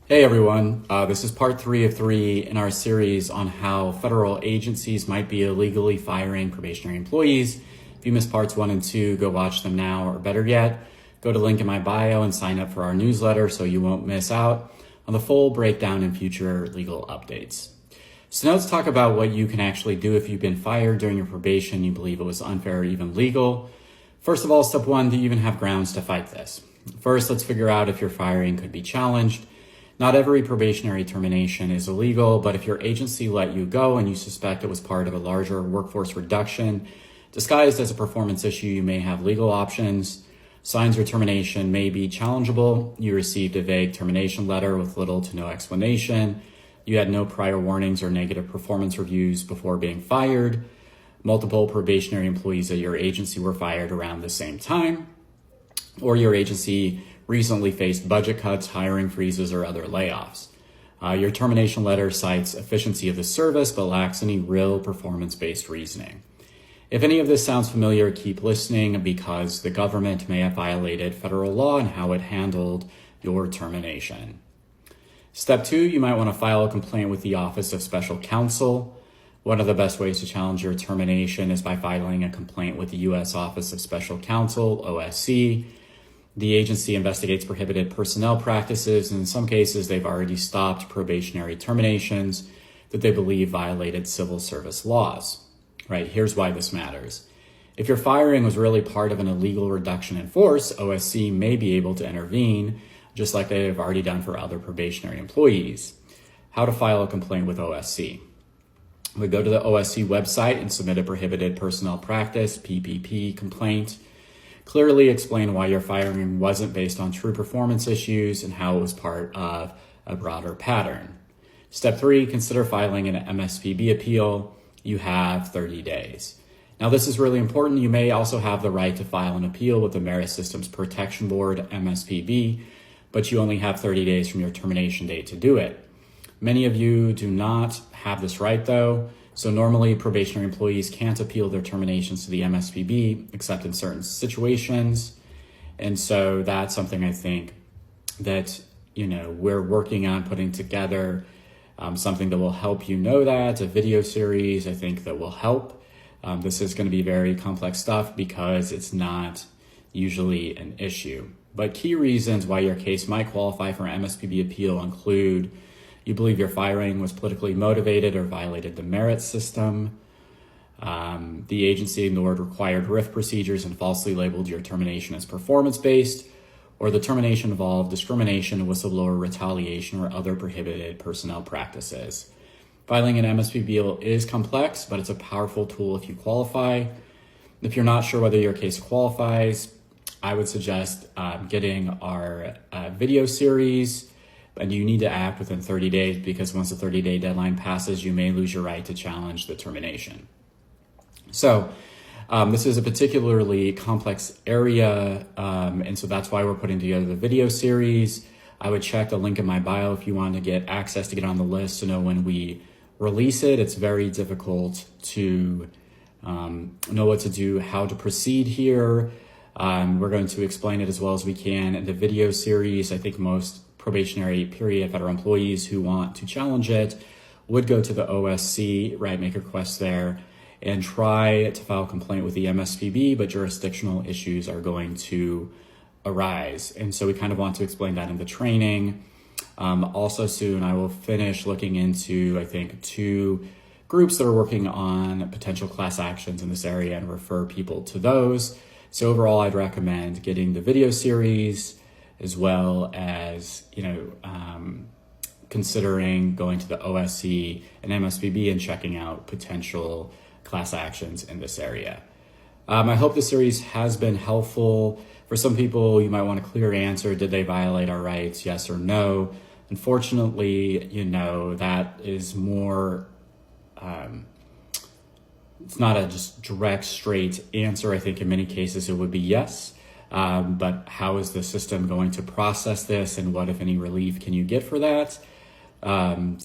Hey everyone, this is part 3 of 3 in our series on how federal agencies might be illegally firing probationary employees. If you missed parts 1 and 2, go watch them now, or better yet, go to the link in my bio and sign up for our newsletter so you won't miss out on the full breakdown and future legal updates. So now let's talk about what you can actually do if you've been fired during your probation, you believe it was unfair or even legal. First of all, step 1, do you even have grounds to fight this? First, let's figure out if your firing could be challenged. Not every probationary termination is illegal, but if your agency let you go and you suspect it was part of a larger workforce reduction, disguised as a performance issue, you may have legal options. Signs of termination may be challengeable. You received a vague termination letter with little to no explanation. You had no prior warnings or negative performance reviews before being fired. Multiple probationary employees at your agency were fired around the same time, or your agency recently faced budget cuts, hiring freezes, or other layoffs. Your termination letter cites efficiency of the service, but lacks any real performance-based reasoning. If any of this sounds familiar, keep listening because the government may have violated federal law and how it handled your termination. Step 2, you might want to file a complaint with the Office of Special Counsel. One of the best ways to challenge your termination is by filing a complaint with the U.S. Office of Special Counsel, OSC. The agency investigates prohibited personnel practices, and in some cases, they've already stopped probationary terminations that they believe violated civil service laws. Right, here's why this matters. If your firing was really part of an illegal reduction in force, OSC may be able to intervene, just like they have already done for other probationary employees. How to file a complaint with OSC. We go to the OSC website and submit a prohibited personnel practice, PPP, complaint. Clearly explain why your firing wasn't based on true performance issues and how it was part of a broader pattern. Step 3, consider filing an MSPB appeal. You have 30 days. Now this is really important. You may also have the right to file an appeal with the Merit Systems Protection Board, MSPB, but you only have 30 days from your termination date to do it. Many of you do not have this right though. So normally probationary employees can't appeal their terminations to the MSPB except in certain situations. And so that's something I think that, we're working on putting together, something that will help you know that, a video series I think that will help. This is going to be very complex stuff because it's not usually an issue. But key reasons why your case might qualify for an MSPB appeal include you believe your firing was politically motivated or violated the merit system. The agency ignored required RIF procedures and falsely labeled your termination as performance-based, or the termination involved discrimination, whistleblower retaliation, or other prohibited personnel practices. Filing an MSPB appeal is complex, but it's a powerful tool if you qualify. If you're not sure whether your case qualifies, I would suggest getting our video series. And you need to act within 30 days because once the 30-day deadline passes, you may lose your right to challenge the termination. So this is a particularly complex area, and so that's why we're putting together the video series. I would check the link in my bio if you want to get access to get on the list to know when we release it. It's very difficult to know what to do, how to proceed here. We're going to explain it as well as we can in the video series. I think most probationary period federal employees who want to challenge it would go to the OSC, right, make a request there and try to file a complaint with the MSPB, but jurisdictional issues are going to arise. And so we kind of want to explain that in the training. Also soon I will finish looking into, I think, 2 groups that are working on potential class actions in this area and refer people to those. So overall, I'd recommend getting the video series, as well as, considering going to the OSC and MSPB and checking out potential class actions in this area. I hope this series has been helpful. For some people, you might want a clear answer. Did they violate our rights? Yes or no? Unfortunately, that is more, it's not a just direct, straight answer. I think in many cases it would be yes. But how is the system going to process this and what, if any, relief can you get for that?